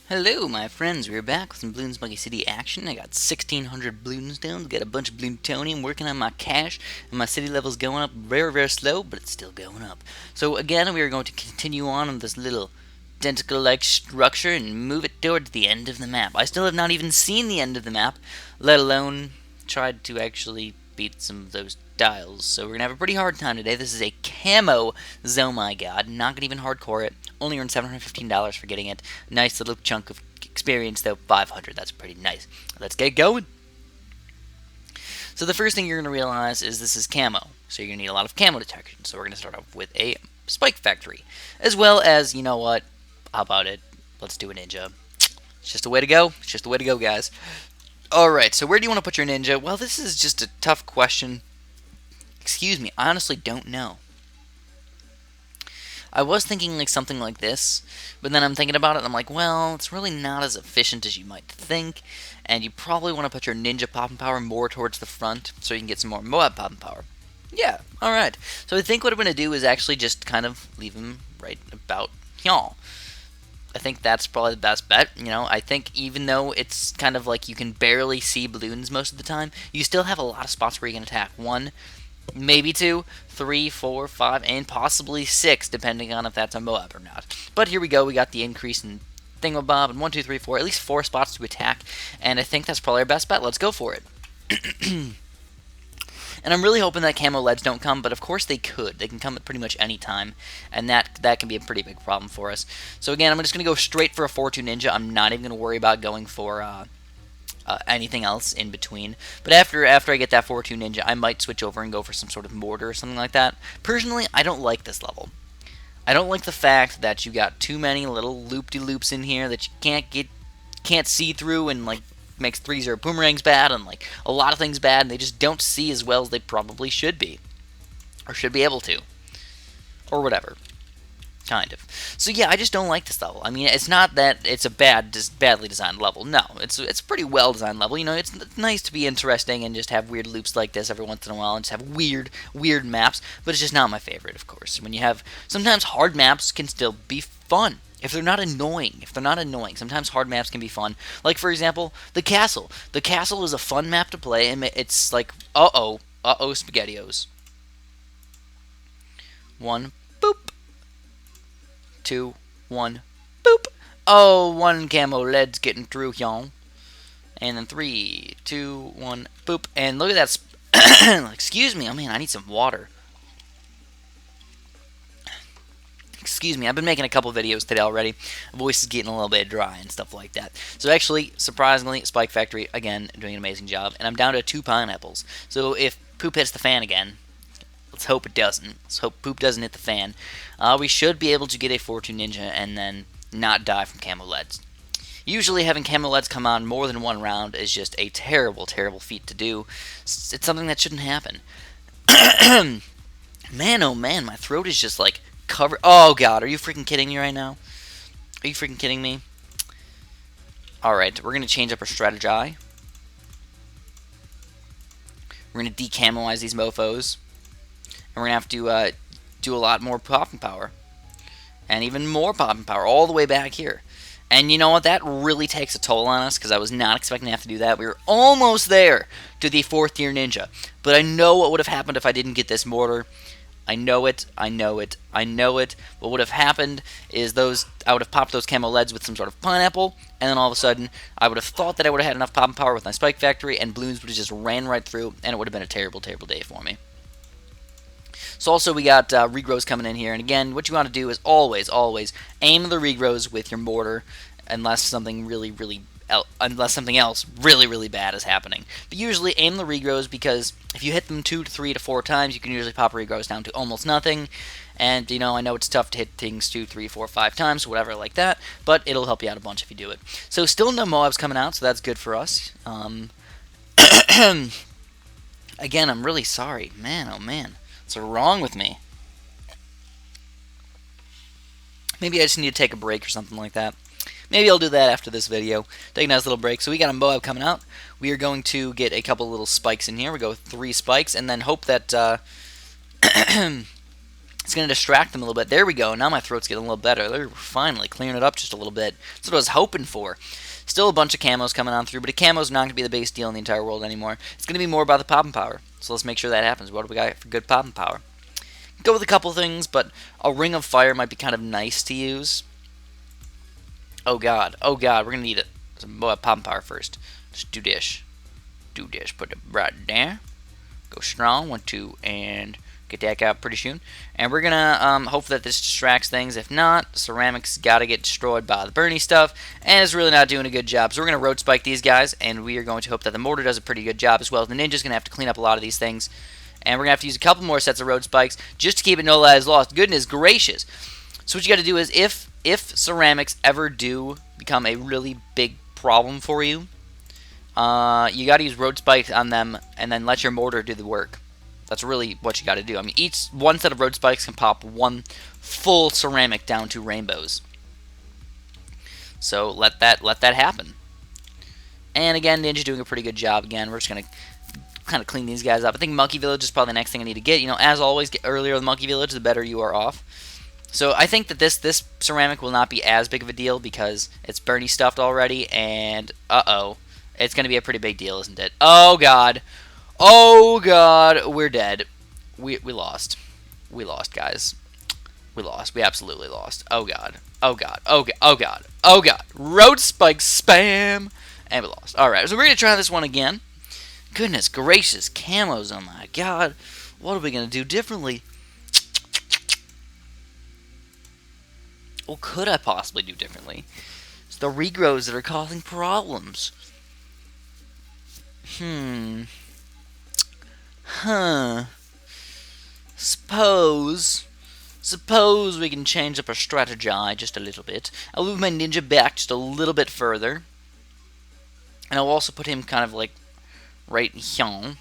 Hello, my friends. We're back with some Bloons Monkey City action. I got 1,600 balloons down. Got a bunch of Bloontonium working on my cash, and my city level's going up very, very slow, but it's still going up. So again, we are going to continue on this little tentacle-like structure and move it towards the end of the map. I still have not even seen the end of the map, let alone tried to actually beat some of those dials. So we're gonna have a pretty hard time today. This is a camo ZOMG. Not gonna even hardcore it. Only earned $715 for getting it. Nice little chunk of experience though, 500. That's pretty nice. Let's get going. So the first thing you're gonna realize is this is camo. So you're gonna need a lot of camo detection. So we're gonna start off with a spike factory, as well as, you know what? How about it? Let's do a ninja. It's just the way to go. It's just the way to go, guys. Alright, so where do you want to put your ninja? Well, this is just a tough question. Excuse me, I honestly don't know. I was thinking like something like this, but then I'm thinking about it and I'm like, well, it's really not as efficient as you might think, and you probably want to put your ninja popping power more towards the front so you can get some more MOAB popping power. Yeah, alright. So I think what I'm going to do is actually just kind of leave him right about y'all. I think that's probably the best bet. You know, I think even though it's kind of like you can barely see balloons most of the time, you still have a lot of spots where you can attack. 1, maybe 2, 3, 4, 5, and possibly 6, depending on if that's a MOAB or not. But here we go. We got the increase in Thingamabob, and 1, 2, 3, 4, at least 4 spots to attack, and I think that's probably our best bet. Let's go for it. And I'm really hoping that camo leads don't come, but of course they could. They can come at pretty much any time, and that can be a pretty big problem for us. So again, I'm just going to go straight for a 4-2 ninja. I'm not even going to worry about going for anything else in between. But after I get that 4-2 ninja, I might switch over and go for some sort of mortar or something like that. Personally, I don't like this level. I don't like the fact that you got too many little loop-de-loops in here that you can't see through, and like makes 3-0 boomerangs bad, and like a lot of things bad, and they just don't see as well as they probably should be, or should be able to, or whatever, kind of. So yeah, I just don't like this level. I mean, it's not that it's a badly designed level. No, it's a pretty well designed level. You know, it's nice to be interesting and just have weird loops like this every once in a while, and just have weird maps. But it's just not my favorite, of course. When you have sometimes hard maps can still be fun. If they're not annoying, sometimes hard maps can be fun. Like, for example, the castle. The castle is a fun map to play, and it's like, uh-oh, SpaghettiOs. 1, boop. 2, 1, boop. Oh, 1 camo lead's getting through, y'all. And then 3, 2, 1, boop. And look at that. Excuse me. Oh, man, I need some water. Excuse me, I've been making a couple videos today already. My voice is getting a little bit dry and stuff like that. So actually, surprisingly, Spike Factory, again, doing an amazing job. And I'm down to 2 pineapples. So if poop hits the fan again, let's hope it doesn't. Let's hope poop doesn't hit the fan. We should be able to get a 4-2 ninja and then not die from camo leads. Usually having camo leads come on more than 1 round is just a terrible, terrible feat to do. It's something that shouldn't happen. Man, oh man, my throat is just like covered. Oh god, are you freaking kidding me right now? Are you freaking kidding me? Alright, we're going to change up our strategy. We're going to decamoize these mofos. And we're going to have to do a lot more popping power. And even more popping power all the way back here. And you know what? That really takes a toll on us, because I was not expecting to have to do that. We were almost there to the 4th tier ninja. But I know what would have happened if I didn't get this mortar. I know it. What would have happened is I would have popped those camo leads with some sort of pineapple, and then all of a sudden, I would have thought that I would have had enough popping power with my Spike Factory, and Bloons would have just ran right through, and it would have been a terrible, terrible day for me. So also we got regrows coming in here, and again, what you want to do is always aim the regrows with your mortar, unless something else really bad is happening. But usually aim the regrows, because if you hit them 2 to 3 to 4 times, you can usually pop regrows down to almost nothing. And you know, I know it's tough to hit things 2, 3, 4, 5 times, whatever like that, but it'll help you out a bunch if you do it. So still no MOABs coming out, so that's good for us. Again, I'm really sorry. Man, oh man. What's wrong with me? Maybe I just need to take a break or something like that. Maybe I'll do that after this video. Take a nice little break. So we got a MOAB coming out. We are going to get a couple little spikes in here. We go with 3 spikes, and then hope that It's going to distract them a little bit. There we go. Now my throat's getting a little better. They're finally clearing it up just a little bit. That's what I was hoping for. Still a bunch of camos coming on through, but a camo's not going to be the biggest deal in the entire world anymore. It's going to be more about the popping power. So let's make sure that happens. What do we got for good popping power? Go with a couple things, but a ring of fire might be kind of nice to use. Oh god, we're going to need some popping power first. Just do this. Do this. Put it right there. Go strong. 1, 2, and get that guy pretty soon. And we're gonna hope that this distracts things. If not, ceramics gotta get destroyed by the Bernie stuff, and it's really not doing a good job. So we're gonna road spike these guys, and we are going to hope that the mortar does a pretty good job as well. The ninja's gonna have to clean up a lot of these things, and we're gonna have to use a couple more sets of road spikes just to keep it no lives lost. Goodness gracious! So what you got to do is, if ceramics ever do become a really big problem for you, you got to use road spikes on them, and then let your mortar do the work. That's really what you got to do. I mean, each one set of road spikes can pop one full ceramic down to rainbows. So let that happen. And again, Ninja's doing a pretty good job. Again, we're just gonna kind of clean these guys up. I think Monkey Village is probably the next thing I need to get. You know, as always, get earlier in the Monkey Village, the better you are off. So I think that this ceramic will not be as big of a deal because it's Bernie stuffed already. And it's gonna be a pretty big deal, isn't it? Oh god. Oh god, we're dead. We lost. We lost, guys. We lost. We absolutely lost. Oh god. Oh god. Oh god. Oh god. Oh god. Road spike spam. And we lost. Alright, so we're gonna try this one again. Goodness gracious, camos, oh my god. What are we gonna do differently? What could I possibly do differently? It's the regrows that are causing problems. Suppose we can change up our strategy just a little bit. I'll move my ninja back just a little bit further. And I'll also put him kind of like right here.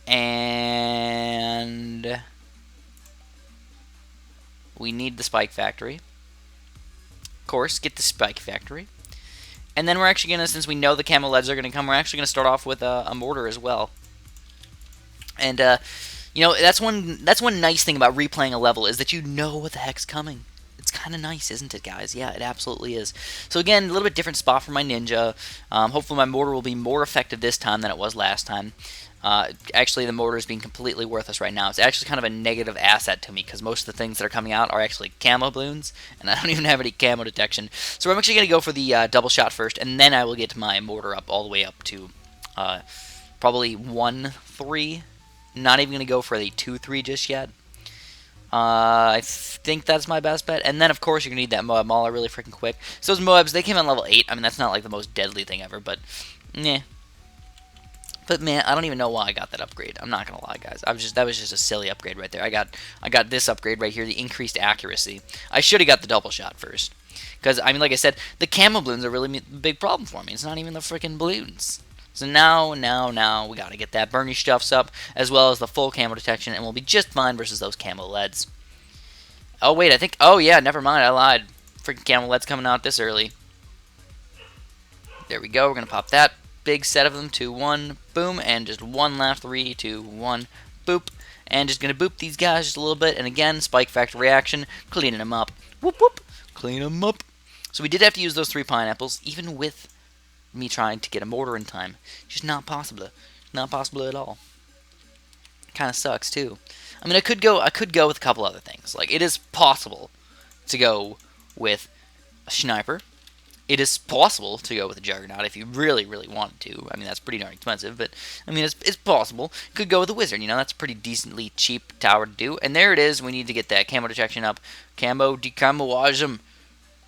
And we need the spike factory. Of course, get the spike factory. And then we're actually going to, since we know the camo leads are going to come, we're actually going to start off with a mortar as well. And, you know, that's one nice thing about replaying a level is that you know what the heck's coming. It's kind of nice, isn't it, guys? Yeah, it absolutely is. So again, a little bit different spot for my ninja. Hopefully my mortar will be more effective this time than it was last time. Actually, the mortar is being completely worthless right now. It's actually kind of a negative asset to me because most of the things that are coming out are actually camo balloons, and I don't even have any camo detection. So I'm actually going to go for the double shot first, and then I will get my mortar up all the way up to probably 1-3. Not even going to go for the 2-3 just yet. I think that's my best bet. And then, of course, you're going to need that MOAB Mauler really freaking quick. So those MOABs, they came on level 8. I mean, that's not like the most deadly thing ever, but yeah. But man, I don't even know why I got that upgrade. I'm not gonna lie, guys. That was just a silly upgrade right there. I got this upgrade right here, the increased accuracy. I should have got the double shot first, because I mean, like I said, the camo balloons are really a big problem for me. It's not even the freaking balloons. So now we gotta get that Bernie stuffs up, as well as the full camo detection, and we'll be just fine versus those camo leads. Oh wait, I think. Oh yeah, never mind. I lied. Freaking camo leads coming out this early. There we go. We're gonna pop that. Big set of them, 2, 1, boom, and just one left, 3, 2, 1, boop, and just gonna boop these guys just a little bit, and again, spike factor reaction, cleaning them up, whoop whoop, clean them up. So we did have to use those 3 pineapples, even with me trying to get a mortar in time. Just not possible at all. Kind of sucks too. I mean, I could go with a couple other things. Like, it is possible to go with a sniper. It is possible to go with a Juggernaut if you really, really wanted to. I mean, that's pretty darn expensive, but, I mean, it's possible. Could go with a Wizard, you know, that's a pretty decently cheap tower to do. And there it is, we need to get that camo detection up. Camo, decamoage them.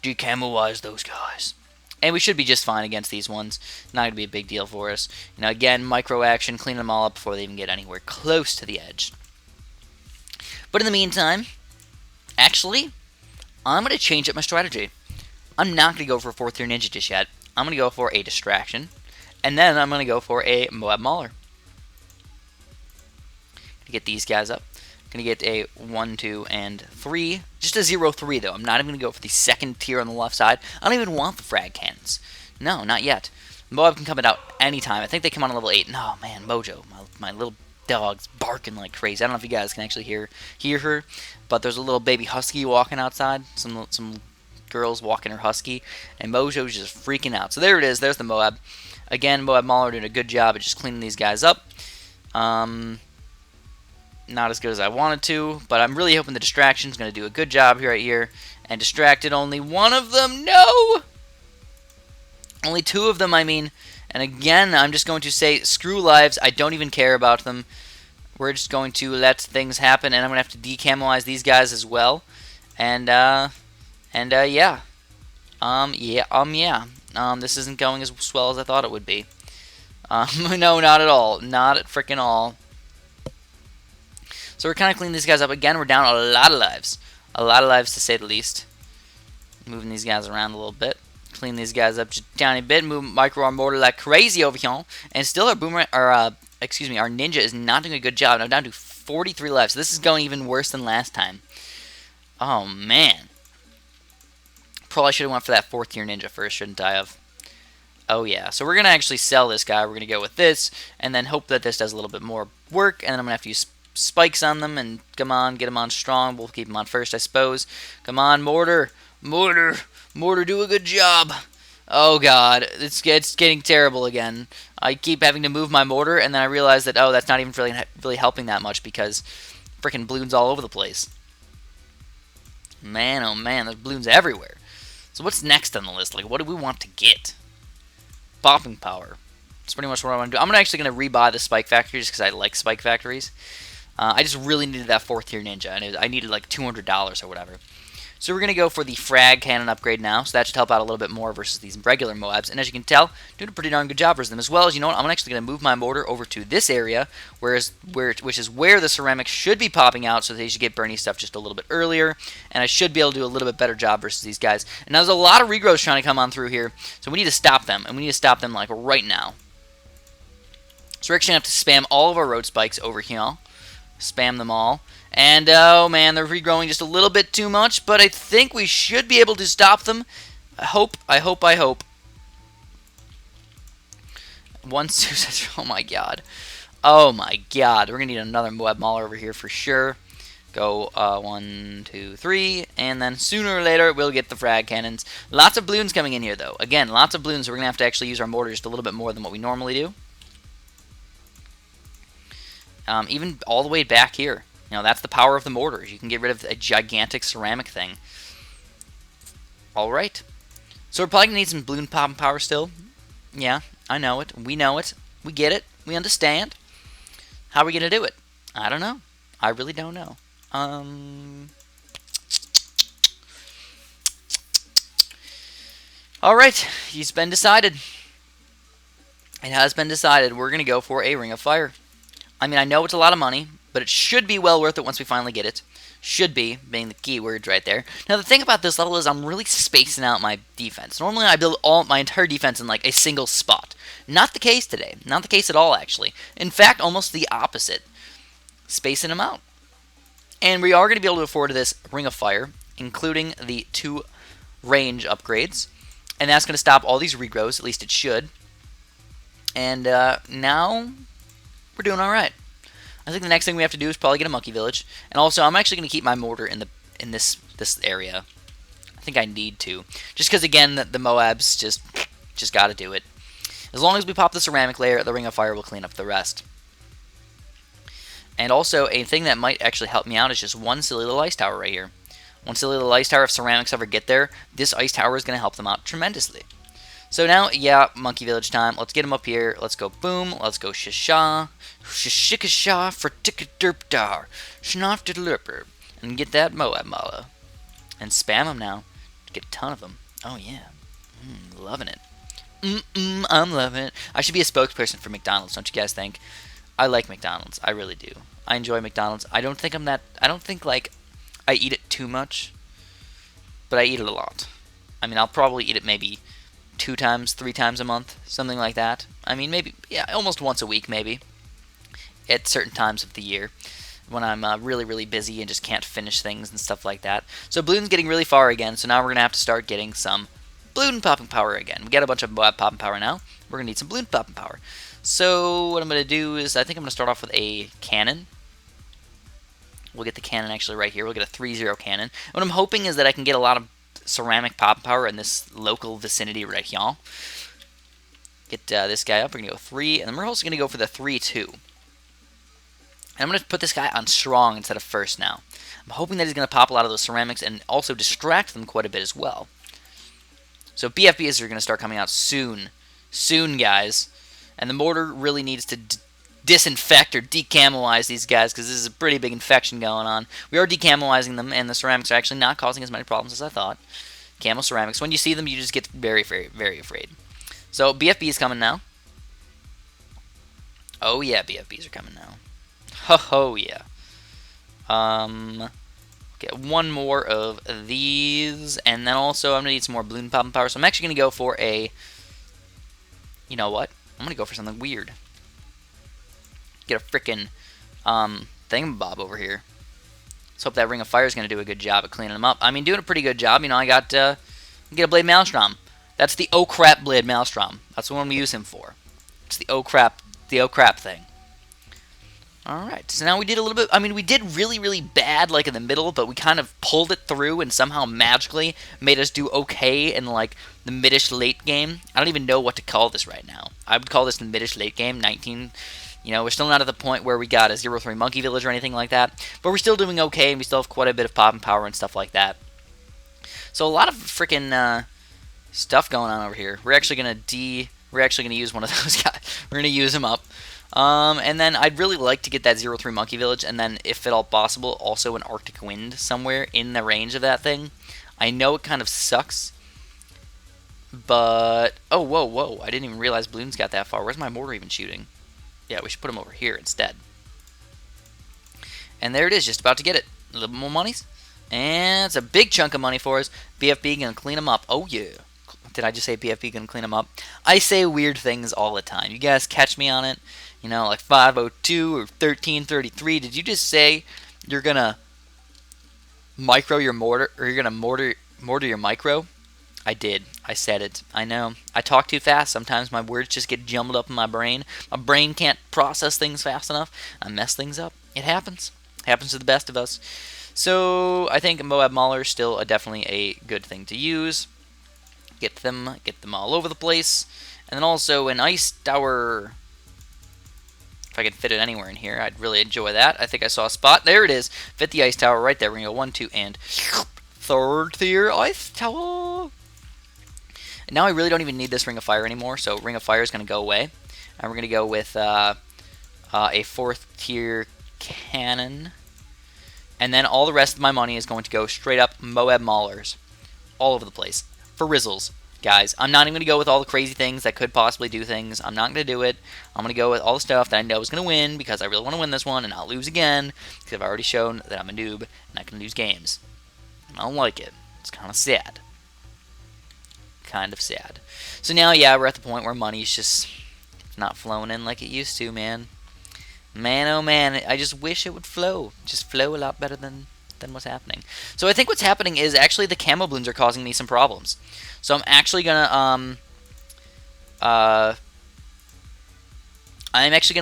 Decamoage those guys. And we should be just fine against these ones. Not going to be a big deal for us. You know, again, micro action, clean them all up before they even get anywhere close to the edge. But in the meantime, actually, I'm going to change up my strategy. I'm not going to go for a 4th tier ninja just yet. I'm going to go for a distraction. And then I'm going to go for a MOAB Mauler. To get these guys up. Going to get a 1, 2, and 3. Just a 0, 3 though. I'm not even going to go for the 2nd tier on the left side. I don't even want the frag cannons. No, not yet. MOAB can come out anytime. I think they come on level 8. No, man, Mojo. My little dog's barking like crazy. I don't know if you guys can actually hear her, but there's a little baby husky walking outside. Some girls walking her husky, and Mojo's just freaking out. So there it is. There's the Moab. Again, Moab Mauler doing a good job at just cleaning these guys up. Not as good as I wanted to, but I'm really hoping the distraction's going to do a good job right here. And distracted only one of them. No! Only two of them, I mean. And again, I'm just going to say, screw lives. I don't even care about them. We're just going to let things happen, and I'm going to have to decamelize these guys as well. Yeah. Yeah. This isn't going as well as I thought it would be. No, not at all. Not at frickin' all. So we're kind of cleaning these guys up. Again, we're down a lot of lives. A lot of lives, to say the least. Moving these guys around a little bit. Clean these guys up just a tiny bit. Move micro our mortar like crazy over here. And still our boomerang, our ninja is not doing a good job. Now down to 43 lives. So this is going even worse than last time. Oh, man. Probably should have went for that 4th tier ninja first, shouldn't I have? Oh, yeah. So we're going to actually sell this guy. We're going to go with this. And then hope that this does a little bit more work. And then I'm going to have to use spikes on them, and come on, get them on strong. We'll keep them on first, I suppose. Come on, mortar, do a good job. Oh god, it's getting terrible again. I keep having to move my mortar, and then I realize that that's not even really helping that much because freaking balloons all over the place. Man, oh man, there's balloons everywhere. So what's next on the list? Like, what do we want to get? Popping power. That's pretty much what I want to do. I'm actually going to rebuy the spike factories because I like spike factories. I just really needed that 4th tier ninja, and I needed like $200 or whatever. So we're going to go for the frag cannon upgrade now, so that should help out a little bit more versus these regular Moabs. And as you can tell, doing a pretty darn good job versus them. As well as, you know what, I'm actually going to move my mortar over to this area, which is where the ceramics should be popping out, so they should get Bernie stuff just a little bit earlier. And I should be able to do a little bit better job versus these guys. And now there's a lot of regrows trying to come on through here, so we need to stop them, and we need to stop them like right now. So we're actually going to have to spam all of our road spikes over here. Spam them all. And, oh man, they're regrowing just a little bit too much, but I think we should be able to stop them. I hope. Oh my god. Oh my god. We're going to need another Moab Mauler over here for sure. Go 1, 2, 3, and then sooner or later we'll get the frag cannons. Lots of balloons coming in here, though. Again, lots of balloons, so we're going to have to actually use our mortar just a little bit more than what we normally do. Even all the way back here. You know, that's the power of the mortars. You can get rid of a gigantic ceramic thing. Alright. So we're probably going to need some balloon popping power still. Yeah, I know it. We know it. We get it. We understand. How are we going to do it? I don't know. I really don't know. Alright. It's been decided. It has been decided. We're going to go for a Ring of Fire. I mean, I know it's a lot of money, but it should be well worth it once we finally get it. Should be, being the key words right there. Now, the thing about this level is I'm really spacing out my defense. Normally, I build my entire defense in, like, a single spot. Not the case today. Not the case at all, actually. In fact, almost the opposite. Spacing them out. And we are going to be able to afford this Ring of Fire, including the 2 range upgrades. And that's going to stop all these regrows, at least it should. And now we're doing all right. I think the next thing we have to do is probably get a monkey village. And also, I'm actually going to keep my mortar in this area. I think I need to. Just because, again, the Moabs just got to do it. As long as we pop the ceramic layer, the Ring of Fire will clean up the rest. And also, a thing that might actually help me out is just one silly little ice tower right here. One silly little ice tower, if ceramics ever get there, this ice tower is going to help them out tremendously. So now, yeah, monkey village time. Let's get him up here. Let's go boom. Let's go shisha. Shishikasha for tickadurpdar. Schnafdidlurper. And get that Moab Mala. And spam them now. Get a ton of them. Oh, yeah. Loving it. I'm loving it. I should be a spokesperson for McDonald's, don't you guys think? I like McDonald's. I really do. I enjoy McDonald's. I don't think, like, I eat it too much. But I eat it a lot. I mean, I'll probably eat it maybe 2 times, 3 times a month, something like that. I mean, maybe, yeah, almost once a week, maybe, at certain times of the year, when I'm really, really busy and just can't finish things and stuff like that. So Bloon's getting really far again, so now we're going to have to start getting some balloon popping power again. We got a bunch of Moab popping power now. We're going to need some balloon popping power. So what I'm going to do is I think I'm going to start off with a cannon. We'll get the cannon actually right here. We'll get a 3-0 cannon. What I'm hoping is that I can get a lot of ceramic pop power in this local vicinity right here. Get this guy up. We're going to go 3, and then we're also going to go for the 3-2. And I'm going to put this guy on strong instead of first now. I'm hoping that he's going to pop a lot of those ceramics and also distract them quite a bit as well. So BFBs are going to start coming out soon. Soon, guys. And the mortar really needs to disinfect or decamoize these guys because this is a pretty big infection going on. We are decamoizing them, and the ceramics are actually not causing as many problems as I thought. Camo ceramics. When you see them, you just get very, very, very afraid. So BFB is coming now. Oh yeah, BFBs are coming now. Ho yeah. Get one more of these, and then also I'm gonna need some more balloon popping power. So I'm actually gonna go for a. You know what? I'm gonna go for something weird. Get a frickin' thingamabob over here. Let's hope that Ring of Fire is gonna do a good job at cleaning them up. I mean, doing a pretty good job. You know, I got get a Blade Maelstrom. That's the oh crap Blade Maelstrom. That's the one we use him for. It's the oh crap thing. Alright, so now we did a little bit, I mean, we did really, really bad, like, in the middle, but we kind of pulled it through and somehow magically made us do okay in, like, the mid-ish late game. I don't even know what to call this right now. I would call this the mid-ish late game, 19. You know, we're still not at the point where we got a 0-3 Monkey Village or anything like that, but we're still doing okay, and we still have quite a bit of pop and power and stuff like that. So a lot of freaking stuff going on over here. We're actually gonna use one of those guys. We're gonna use him up. And then I'd really like to get that 0-3 Monkey Village, and then, if at all possible, also an Arctic Wind somewhere in the range of that thing. I know it kind of sucks, but... Oh, whoa, I didn't even realize Bloons got that far. Where's my mortar even shooting? Yeah, we should put him over here instead. And there it is, just about to get it. A little bit more monies. And it's a big chunk of money for us. BFB gonna clean them up. Oh, yeah. Did I just say BFB gonna clean them up? I say weird things all the time. You guys catch me on it? You know, like 502 or 1333. Did you just say you're gonna micro your mortar, or you're gonna mortar your micro? I did. I said it. I know. I talk too fast. Sometimes my words just get jumbled up in my brain. My brain can't process things fast enough. I mess things up. It happens. It happens to the best of us. So I think MOAB Mauler is still definitely a good thing to use. Get them all over the place. And then also an Ice Tower. If I could fit it anywhere in here, I'd really enjoy that. I think I saw a spot. There it is. Fit the Ice Tower right there. We're going to go 1, 2, and 3rd tier Ice Tower. And now I really don't even need this Ring of Fire anymore, so Ring of Fire is going to go away. And we're going to go with a 4th tier cannon. And then all the rest of my money is going to go straight up MOAB Maulers. All over the place. For Rizzles. Guys, I'm not even going to go with all the crazy things that could possibly do things. I'm not going to do it. I'm going to go with all the stuff that I know is going to win, because I really want to win this one and not lose again, because I've already shown that I'm a noob and I can lose games. I don't like it. It's kind of sad. Kind of sad. So now, yeah, we're at the point where money's just not flowing in like it used to, man. Man, oh man, I just wish it would flow. Just flow a lot better than what's happening. So I think what's happening is actually the camo balloons are causing me some problems. So I'm actually gonna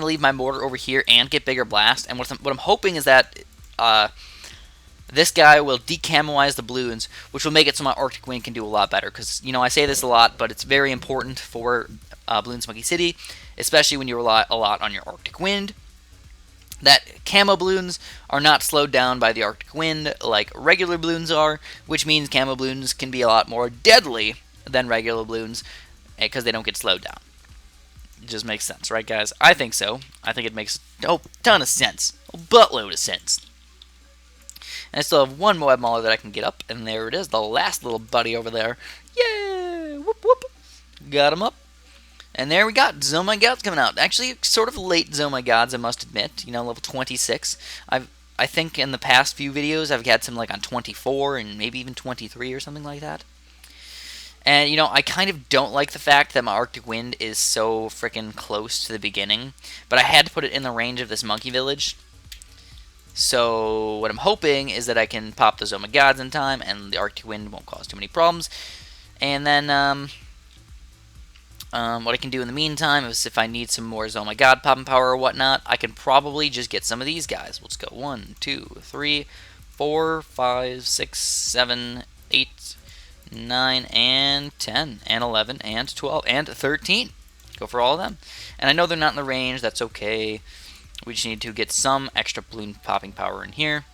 leave my mortar over here and get bigger blast. And what I'm hoping is that this guy will decamoize the balloons, which will make it so my Arctic Wind can do a lot better. Because, you know, I say this a lot, but it's very important for Bloons Monkey City, especially when you rely a lot on your Arctic Wind. That camo balloons are not slowed down by the Arctic Wind like regular balloons are, which means camo balloons can be a lot more deadly than regular balloons because they don't get slowed down. It just makes sense, right, guys? I think so. I think it makes a ton of sense. A buttload of sense. And I still have one MOAB Mauler that I can get up, and there it is, the last little buddy over there. Yeah! Whoop, whoop. Got him up. And there we got ZOMG Gods coming out. Actually, sort of late ZOMG Gods, I must admit. You know, level 26. I think in the past few videos I've had some like on 24 and maybe even 23 or something like that. And, you know, I kind of don't like the fact that my Arctic Wind is so freaking close to the beginning. But I had to put it in the range of this Monkey Village. So what I'm hoping is that I can pop the ZOMG Gods in time and the Arctic Wind won't cause too many problems. And then, What I can do in the meantime is if I need some more Oh My God popping power or whatnot, I can probably just get some of these guys. Let's go 1, 2, 3, 4, 5, 6, 7, 8, 9, and 10, and 11, and 12, and 13. Go for all of them. And I know they're not in the range. That's okay. We just need to get some extra balloon popping power in here.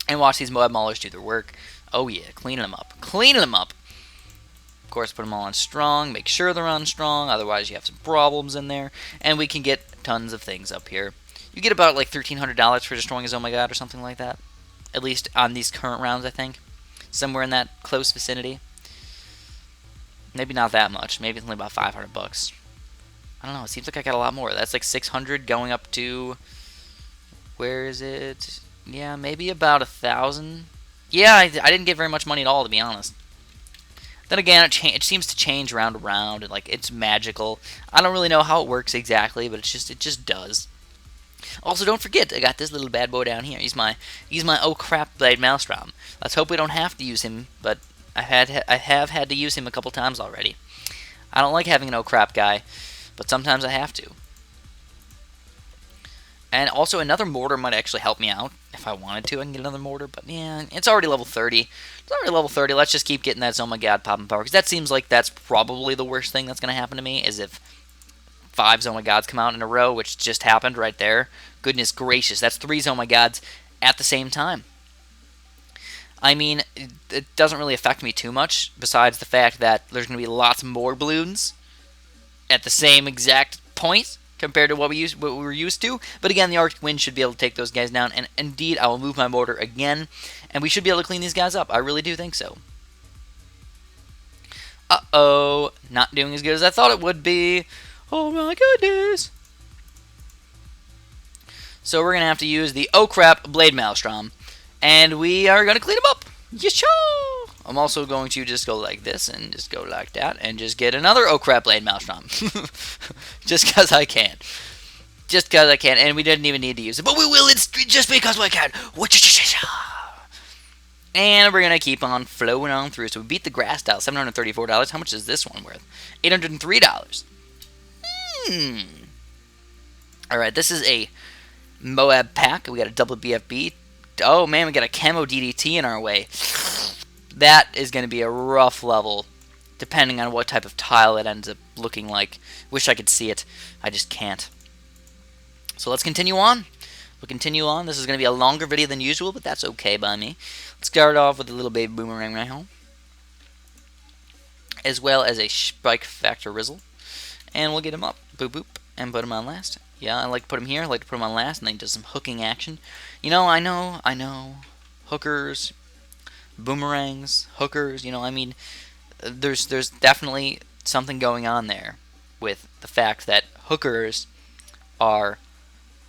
And watch these Moab Maulers do their work. Oh yeah, cleaning them up. Cleaning them up! Of course, put them all on strong. Make sure they're on strong. Otherwise, you have some problems in there. And we can get tons of things up here. You get about like $1,300 for destroying his Oh My God or something like that. At least on these current rounds, I think. Somewhere in that close vicinity. Maybe not that much. Maybe it's only about $500. I don't know. It seems like I got a lot more. That's like 600 going up to... Where is it? Yeah, maybe about 1,000. Yeah, I didn't get very much money at all, to be honest. Then again, it seems to change round to round, and like it's magical. I don't really know how it works exactly, but it just does. Also, don't forget, I got this little bad boy down here. He's my oh crap blade maelstrom. Let's hope we don't have to use him, but I have had to use him a couple times already. I don't like having an oh crap guy, but sometimes I have to. And also, another mortar might actually help me out. If I wanted to, I can get another mortar. But, yeah, it's already level 30. It's already level 30. Let's just keep getting that Oh My God popping power. Because that seems like that's probably the worst thing that's going to happen to me. Is if 5 Oh My Gods come out in a row, which just happened right there. Goodness gracious. That's 3 Oh My Gods at the same time. I mean, it doesn't really affect me too much. Besides the fact that there's going to be lots more balloons at the same exact point compared to what we were used to. But again, the Arctic Wind should be able to take those guys down. And indeed, I will move my mortar again. And we should be able to clean these guys up. I really do think so. Uh-oh. Not doing as good as I thought it would be. Oh my goodness. So we're going to have to use the oh crap blade maelstrom. And we are going to clean them up. Yes, I'm also going to just go like this and just go like that and just get another oh crap blade maelstrom. Just because I can. Just because I can. And we didn't even need to use it. But we will just because we can. And we're going to keep on flowing on through. So we beat the grass style. $734. How much is this one worth? $803. Alright, this is a Moab pack. We got a double BFB. Oh man, we got a camo DDT in our way. That is going to be a rough level, depending on what type of tile it ends up looking like. Wish I could see it. I just can't. So let's continue on. We'll continue on. This is going to be a longer video than usual, but that's okay by me. Let's start off with a little baby boomerang right home, as well as a spike factor rizzle. And we'll get him up. Boop boop. And put him on last. Yeah, I like to put him here. I like to put him on last, and then do some hooking action. You know, I know. Hookers, boomerangs, hookers, you know, I mean, there's definitely something going on there with the fact that hookers are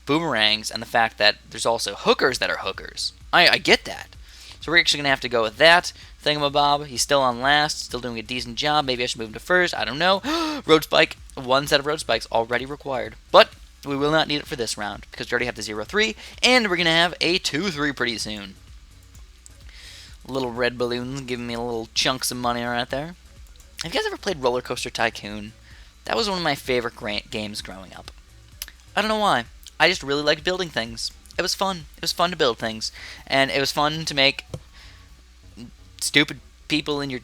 boomerangs and the fact that there's also hookers that are hookers. I get that. So we're actually going to have to go with that thingamabob. He's still on last, still doing a decent job. Maybe I should move him to first. I don't know. Road spike. 1 set of road spikes already required. But we will not need it for this round because we already have the 0-3, and we're going to have a 2-3 pretty soon. Little red balloons giving me a little chunks of money right there. Have you guys ever played Roller Coaster Tycoon? That was one of my favorite games growing up. I don't know why. I just really liked building things. It was fun. It was fun to build things, and it was fun to make stupid people in your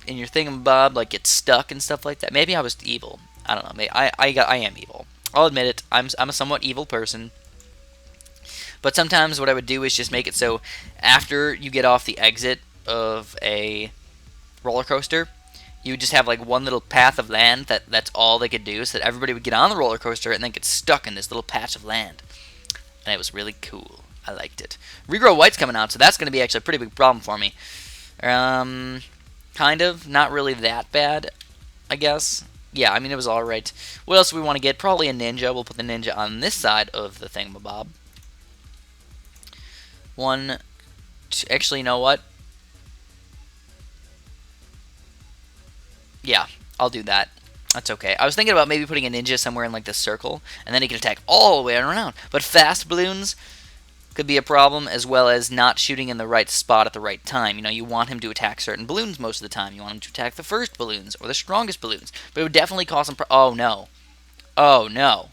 thingamabob like get stuck and stuff like that. Maybe I was evil. I don't know. Maybe I am evil. I'll admit it. I'm a somewhat evil person. But sometimes what I would do is just make it so after you get off the exit of a roller coaster, you would just have like one little path of land that's all they could do, so that everybody would get on the roller coaster and then get stuck in this little patch of land. And it was really cool. I liked it. Regrow White's coming out, so that's going to be actually a pretty big problem for me. Kind of. Not really that bad, I guess. Yeah, I mean, it was alright. What else do we want to get? Probably a ninja. We'll put the ninja on this side of the thingamabob. Actually, you know what? Yeah, I'll do that. That's okay. I was thinking about maybe putting a ninja somewhere in like the circle, and then he can attack all the way around. But fast balloons, could be a problem, as well as not shooting in the right spot at the right time. You know, you want him to attack certain balloons most of the time. You want him to attack the first balloons or the strongest balloons. But it would definitely cause him... Oh, no. Oh, no.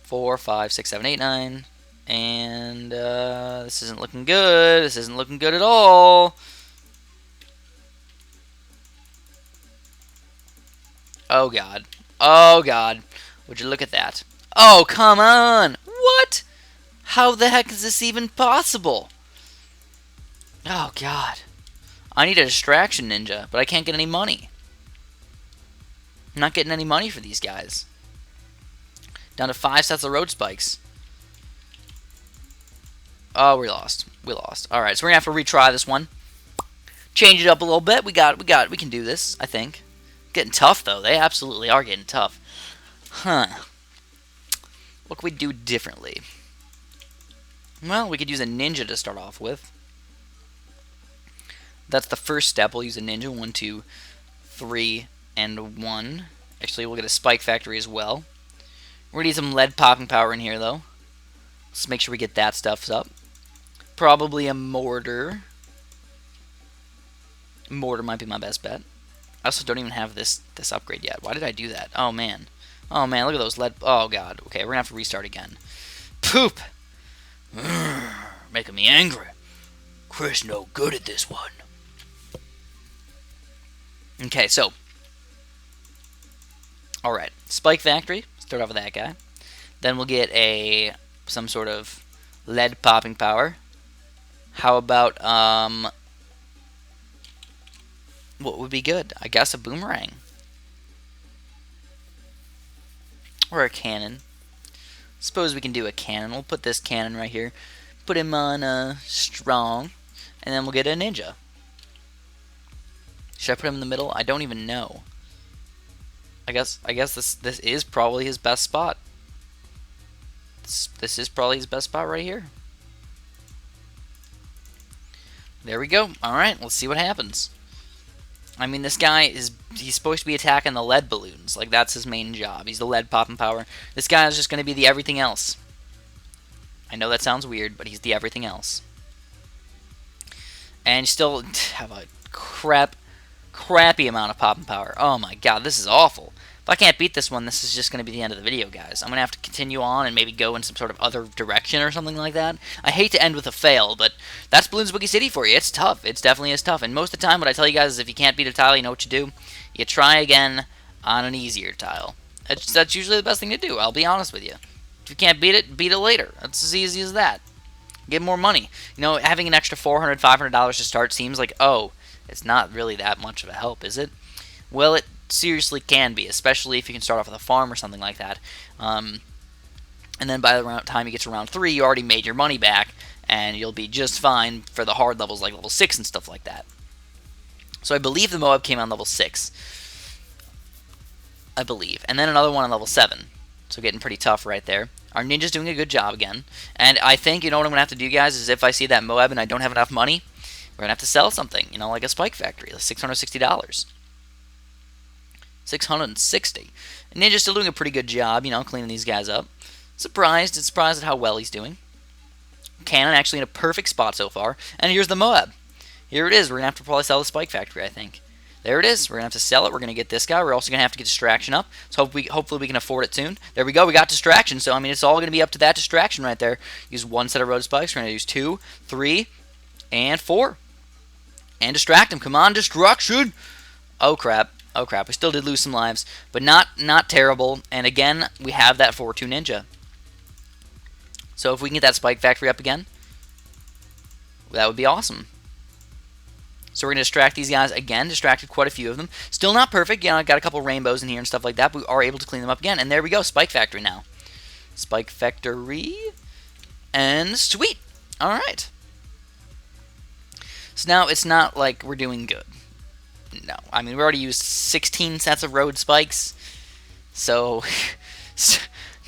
4, 5, 6, 7, 8, 9. And this isn't looking good. This isn't looking good at all. Oh, God. Oh, God. Would you look at that? Oh, come on. What? How the heck is this even possible? Oh, God. I need a distraction ninja, but I can't get any money. I'm not getting any money for these guys. Down to 5 sets of road spikes. Oh, we lost. We lost. All right, so we're gonna have to retry this one. Change it up a little bit. We can do this, I think. Getting tough though. They absolutely are getting tough. Huh. What could we do differently? Well, we could use a ninja to start off with. That's the first step. We'll use a ninja. 1, 2, 3, and 1. Actually, we'll get a spike factory as well. We're gonna need some lead popping power in here though. Let's make sure we get that stuff up. Probably a mortar. Mortar might be my best bet. I also don't even have this upgrade yet. Why did I do that? Oh man. Oh man, look at those lead. Oh god. Okay, we're gonna have to restart again. Poop. Making me angry. Chris no good at this one. Okay, so. Alright. Spike factory. Start off with that guy. Then we'll get some sort of lead popping power. How about, what would be good? I guess a boomerang. Or a cannon. Suppose we can do a cannon. We'll put this cannon right here. Put him on, strong. And then we'll get a ninja. Should I put him in the middle? I don't even know. I guess this is probably his best spot. This is probably his best spot right here. There we go. Alright, let's see what happens. I mean, this guy he's supposed to be attacking the lead balloons. Like, that's his main job. He's the lead popping power. This guy is just going to be the everything else. I know that sounds weird, but he's the everything else. And you still have a crappy amount of popping power. Oh my god, this is awful. If I can't beat this one, this is just going to be the end of the video, guys. I'm going to have to continue on and maybe go in some sort of other direction or something like that. I hate to end with a fail, but that's Bloons Monkey City for you. It's tough. It definitely is tough. And most of the time, what I tell you guys is if you can't beat a tile, you know what you do. You try again on an easier tile. That's usually the best thing to do, I'll be honest with you. If you can't beat it later. That's as easy as that. Get more money. You know, having an extra $400, $500 to start seems like, oh, it's not really that much of a help, is it? Well, it seriously can be, especially if you can start off with a farm or something like that. And then by the time you get to round 3, you already made your money back, and you'll be just fine for the hard levels like level 6 and stuff like that. So I believe the MOAB came on level 6. I believe. And then another one on level 7. So getting pretty tough right there. Our ninja's doing a good job again. And I think, you know what I'm going to have to do, guys, is if I see that MOAB and I don't have enough money, we're going to have to sell something, you know, like a spike factory, like $660. 660. And Ninja's still doing a pretty good job, you know, cleaning these guys up. Surprised at how well he's doing. Cannon actually in a perfect spot so far. And here's the MOAB. Here it is. We're going to have to probably sell the spike factory, I think. There it is. We're going to have to sell it. We're going to get this guy. We're also going to have to get distraction up. So hopefully we can afford it soon. There we go. We got distraction. So, I mean, it's all going to be up to that distraction right there. Use 1 set of road spikes. We're going to use 2, 3, and 4. And distract him. Come on, destruction! Oh, crap. Oh, crap. We still did lose some lives. But not terrible. And again, we have that 4-2 ninja. So if we can get that spike factory up again, that would be awesome. So we're going to distract these guys again. Distracted quite a few of them. Still not perfect. You know, I got a couple rainbows in here and stuff like that. But we are able to clean them up again. And there we go. Spike factory now. Spike factory. And sweet. Alright. So now it's not like we're doing good. No. I mean, we already used 16 sets of road spikes. So,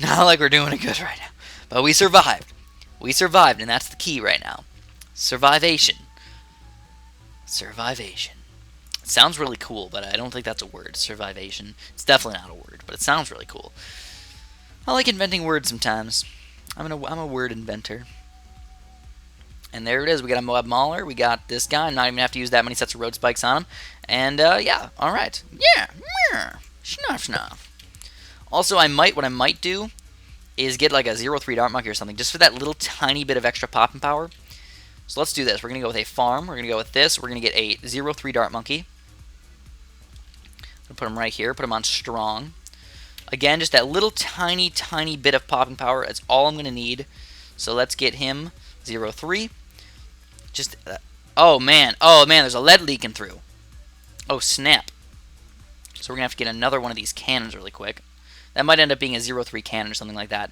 not like we're doing it good right now. But we survived. We survived, and that's the key right now. Survivation. Survivation. It sounds really cool, but I don't think that's a word. Survivation. It's definitely not a word, but it sounds really cool. I like inventing words sometimes. I'm a word inventor. And there it is. We got a Moab Mauler. We got this guy. I'm not even have to use that many sets of road spikes on him. And yeah, all right. Yeah, schnuff schnuff. Also, what I might do is get like a 0-3 Dart Monkey or something, just for that little tiny bit of extra popping power. So let's do this. We're gonna go with a farm. We're gonna go with this. We're gonna get a 0-3 Dart Monkey. Put him right here. Put him on strong. Again, just that little tiny bit of popping power. That's all I'm gonna need. So let's get him 0-3. Just, oh man, there's a lead leaking through. Oh snap. So we're going to have to get another one of these cannons really quick. That might end up being a 0-3 cannon or something like that.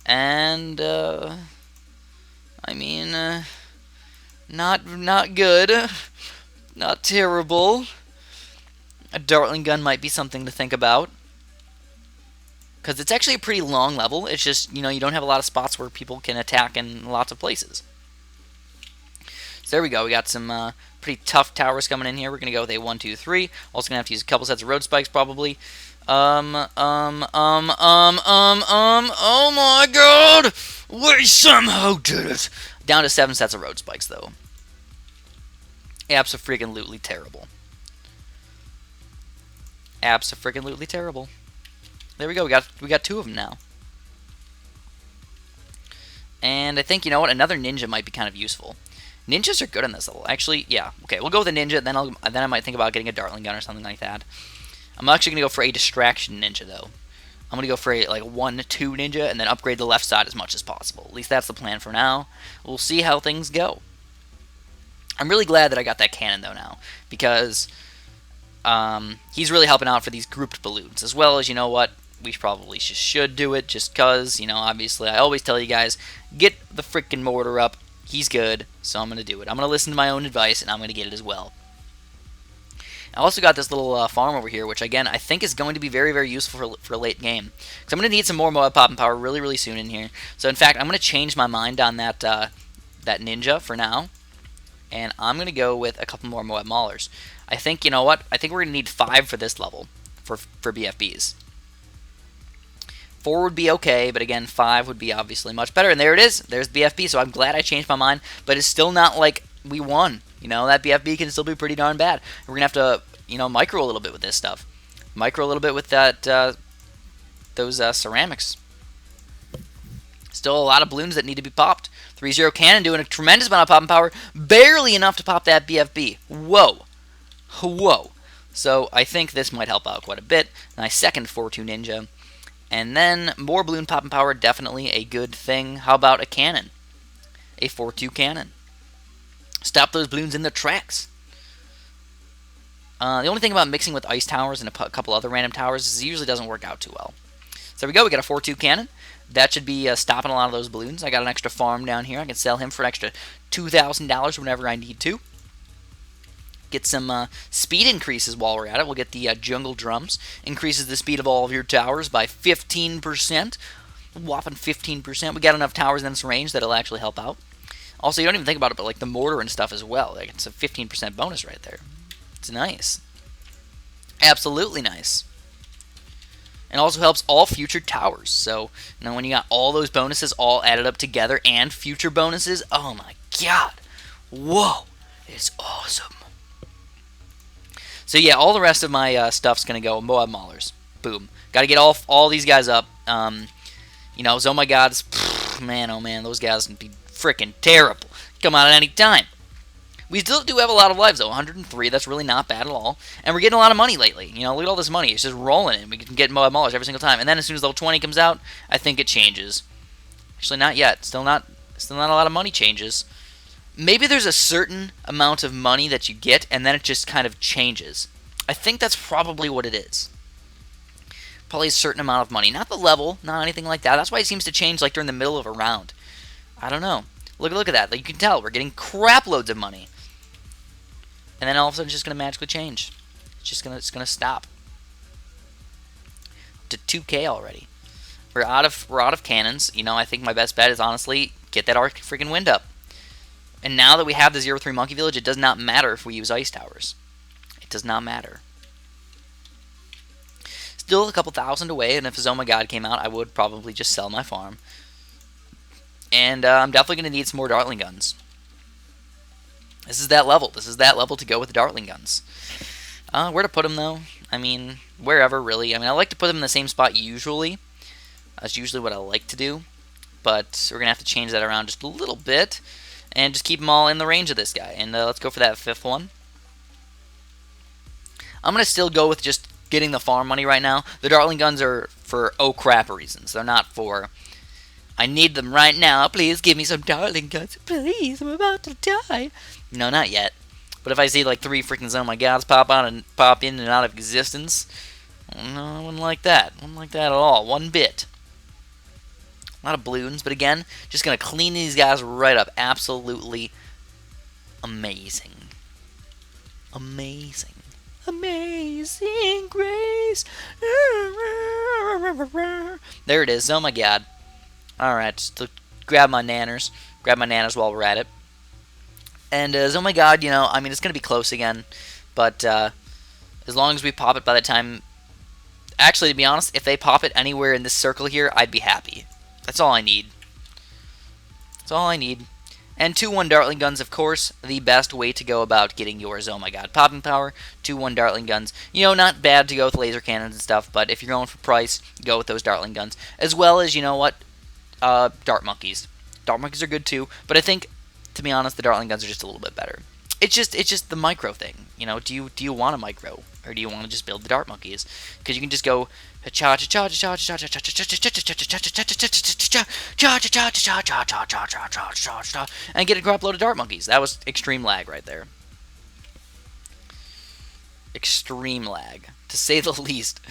And, I mean, not good. Not terrible. A Dartling gun might be something to think about. Because it's actually a pretty long level. It's just, you don't have a lot of spots where people can attack in lots of places. So there we go. We got some pretty tough towers coming in here. We're going to go with a 1-2-3. Also going to have to use a couple sets of road spikes probably. Oh my god! We somehow did it! Down to 7 sets of road spikes though. Abso-freaking-lutely terrible. Abso-freaking-lutely terrible. There we go. We got 2 of them now. And I think, you know what, another ninja might be kind of useful. Ninjas are good on this level. Actually, yeah. Okay, we'll go with a ninja, then I might think about getting a Dartling gun or something like that. I'm actually going to go for a distraction ninja, though. I'm going to go for a 1-2 ninja, and then upgrade the left side as much as possible. At least that's the plan for now. We'll see how things go. I'm really glad that I got that cannon, though, now. Because he's really helping out for these grouped balloons. As well as, you know what, we probably just should do it, just because, obviously, I always tell you guys, get the freaking mortar up. He's good, so I'm going to do it. I'm going to listen to my own advice, and I'm going to get it as well. I also got this little farm over here, which, again, I think is going to be very, very useful for a late game. Because I'm going to need some more Moab popping power really, really soon in here. So, in fact, I'm going to change my mind on that ninja for now. And I'm going to go with a couple more Moab Maulers. I think, you know what? I think we're going to need 5 for this level for BFBs. 4 would be okay, but again, 5 would be obviously much better. And there it is. There's BFB, so I'm glad I changed my mind. But it's still not like we won. That BFB can still be pretty darn bad. We're going to have to, micro a little bit with this stuff. Micro a little bit with those ceramics. Still a lot of balloons that need to be popped. 3-0 cannon doing a tremendous amount of popping power. Barely enough to pop that BFB. Whoa. Whoa. So I think this might help out quite a bit. Nice second 4-2 ninja. And then more balloon popping power, definitely a good thing. How about a cannon? A 4-2 cannon. Stop those balloons in their tracks. The only thing about mixing with ice towers and a couple other random towers is it usually doesn't work out too well. So there we go. We got a 4-2 cannon. That should be stopping a lot of those balloons. I got an extra farm down here. I can sell him for an extra $2,000 whenever I need to. Get some speed increases while we're at it. We'll get the jungle drums. Increases the speed of all of your towers by 15%. Whopping 15%. We got enough towers in this range that it'll actually help out. Also, you don't even think about it, but the mortar and stuff as well. It's a 15% bonus right there. It's nice. Absolutely nice. And also helps all future towers. So, when you got all those bonuses all added up together and future bonuses, oh my god. Whoa. It's awesome. So yeah, all the rest of my stuff's going to go Moab Maulers. Boom. Got to get all these guys up. ZOMG gods, man, oh man, those guys can be freaking terrible. Come out at any time. We still do have a lot of lives, though. 103, that's really not bad at all. And we're getting a lot of money lately. Look at all this money. It's just rolling in. We can get Moab Maulers every single time. And then as soon as level 20 comes out, I think it changes. Actually, not yet. Still not a lot of money changes. Maybe there's a certain amount of money that you get, and then it just kind of changes. I think that's probably what it is. Probably a certain amount of money. Not the level, not anything like that. That's why it seems to change during the middle of a round. I don't know. Look at that. You can tell, we're getting crap loads of money. And then all of a sudden it's just going to magically change. It's going to stop. To 2K already. We're out of cannons. I think my best bet is honestly get that arc freaking wind up. And now that we have the 0-3 Monkey Village, it does not matter if we use ice towers. It does not matter. Still a couple thousand away, and if a ZOMG God came out, I would probably just sell my farm. And I'm definitely going to need some more Dartling Guns. This is that level. This is that level to go with the Dartling Guns. Where to put them, though? I mean, wherever, really. I mean, I like to put them in the same spot usually. That's usually what I like to do. But we're going to have to change that around just a little bit. And just keep them all in the range of this guy. And let's go for that 5th one. I'm going to still go with just getting the farm money right now. The Dartling Guns are for oh crap reasons. They're not for, I need them right now. Please give me some Dartling Guns. Please, I'm about to die. No, not yet. But if I see like 3 freaking ZOMGs pop in and out of existence, no, I wouldn't like that. Wouldn't like that at all. One bit. A lot of balloons, but again, just going to clean these guys right up. Absolutely amazing. Amazing. Amazing grace. There it is. Oh my god. Alright, just grab my nanners. Grab my nanners while we're at it. And oh my god, you know, I mean, it's going to be close again. But as long as we pop it by the time... Actually, to be honest, if they pop it anywhere in this circle here, I'd be happy. That's all I need. That's all I need. And 2-1 Dartling Guns, of course, the best way to go about getting your Oh my god popping power. 2-1 Dartling Guns. You know, not bad to go with laser cannons and stuff, but if you're going for price, go with those Dartling Guns. As well as, you know what, Dart Monkeys. Dart Monkeys are good too, but I think, to be honest, the Dartling Guns are just a little bit better. It's just the micro thing. You know, do you want a micro, or do you want to just build the Dart Monkeys? Because you can just go and get a crap load of Dart Monkeys. That was extreme lag right there. Extreme lag, to say the least.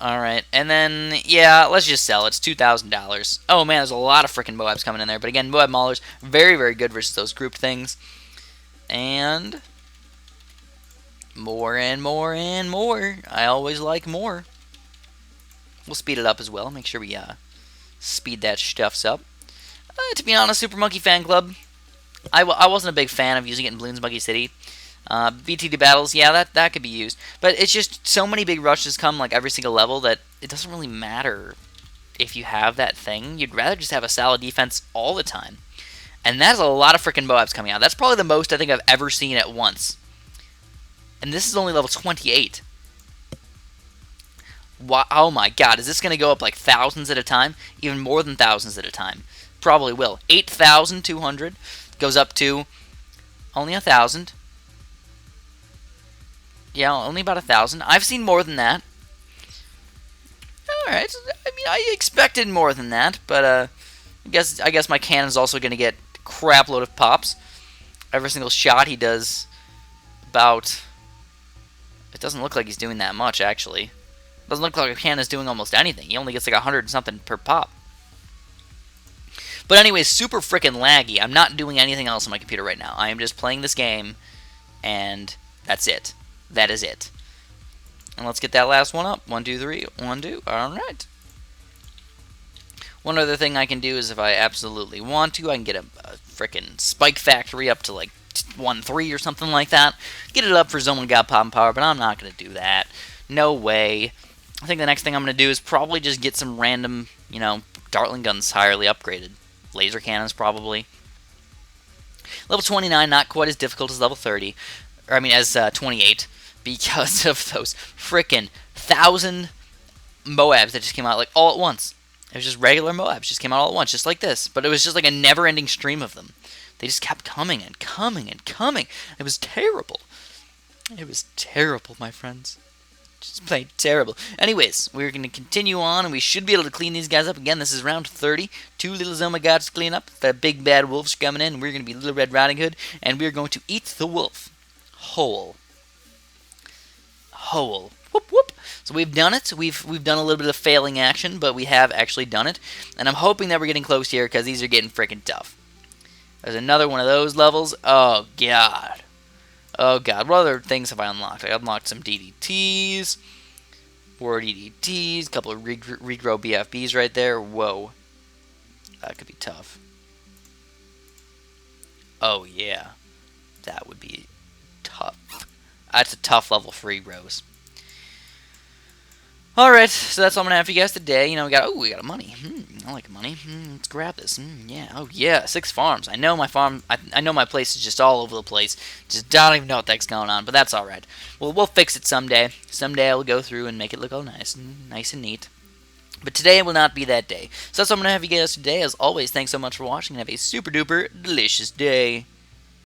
Alright, and then, yeah, let's just sell it. It's $2,000. Oh man, there's a lot of freaking MOABs coming in there. But again, MOAB Maulers, very, very good versus those group things. And more and more and more. I always like more. We'll speed it up as well. Make sure we speed that stuffs up. To be honest, Super Monkey Fan Club, I wasn't a big fan of using it in Bloons Monkey City. BTD battles, yeah, that could be used. But it's just so many big rushes come like every single level that it doesn't really matter if you have that thing. You'd rather just have a solid defense all the time. And that's a lot of freaking MOABs coming out. That's probably the most I think I've ever seen at once. And this is only level 28. Wow, oh my god, is this going to go up like thousands at a time? Even more than thousands at a time. Probably will. 8,200 goes up to only 1,000. Yeah, only about 1,000. I've seen more than that. Alright, I mean, I expected more than that, but I guess my cannon's also going to get a crap load of pops. Every single shot he does about... It doesn't look like he's doing that much, actually. It doesn't look like a cannon's doing almost anything. He only gets like 100 and something per pop. But anyways, super freaking laggy. I'm not doing anything else on my computer right now. I am just playing this game, and that's it. That is it. And let's get that last one up. 1, 2, 3. 1, 2. Alright. One other thing I can do is if I absolutely want to, I can get a frickin' spike factory up to like 1, 3 or something like that. Get it up for ZOMG Pop and Power, but I'm not going to do that. No way. I think the next thing I'm going to do is probably just get some random, you know, Dartling Guns highly upgraded. Laser cannons, probably. Level 29, not quite as difficult as level 30. Or, I mean, as 28. Because of those frickin' 1,000 MOABs that just came out, like, all at once. It was just regular MOABs, just came out all at once, just like this. But it was just like a never-ending stream of them. They just kept coming and coming and coming. It was terrible. It was terrible, my friends. Just plain terrible. Anyways, we're going to continue on, and we should be able to clean these guys up. Again, this is round 30. 2 little ZOMGs to clean up. The big bad wolves coming in. We're going to be Little Red Riding Hood, and we're going to eat the wolf whole. Whole. Whoop, whoop. So we've done it. We've done a little bit of failing action, but we have actually done it. And I'm hoping that we're getting close here, because these are getting freaking tough. There's another one of those levels. Oh, God. Oh, God. What other things have I unlocked? I unlocked some DDTs. 4 DDTs. A couple of regrow BFBs right there. Whoa. That could be tough. Oh, yeah. That would be tough. That's a tough level for regrows. Alright, so that's all I'm going to have for you guys today. You know, we got money. I like money. Let's grab this. Yeah. Oh yeah. 6 farms. I know my farm. I know my place is just all over the place. Just don't even know what the heck's going on. But that's all right. Well, we'll fix it someday. Someday I'll go through and make it look all nice and neat. But today will not be that day. So that's what I'm gonna have you guys today. As always, thanks so much for watching and have a super duper delicious day.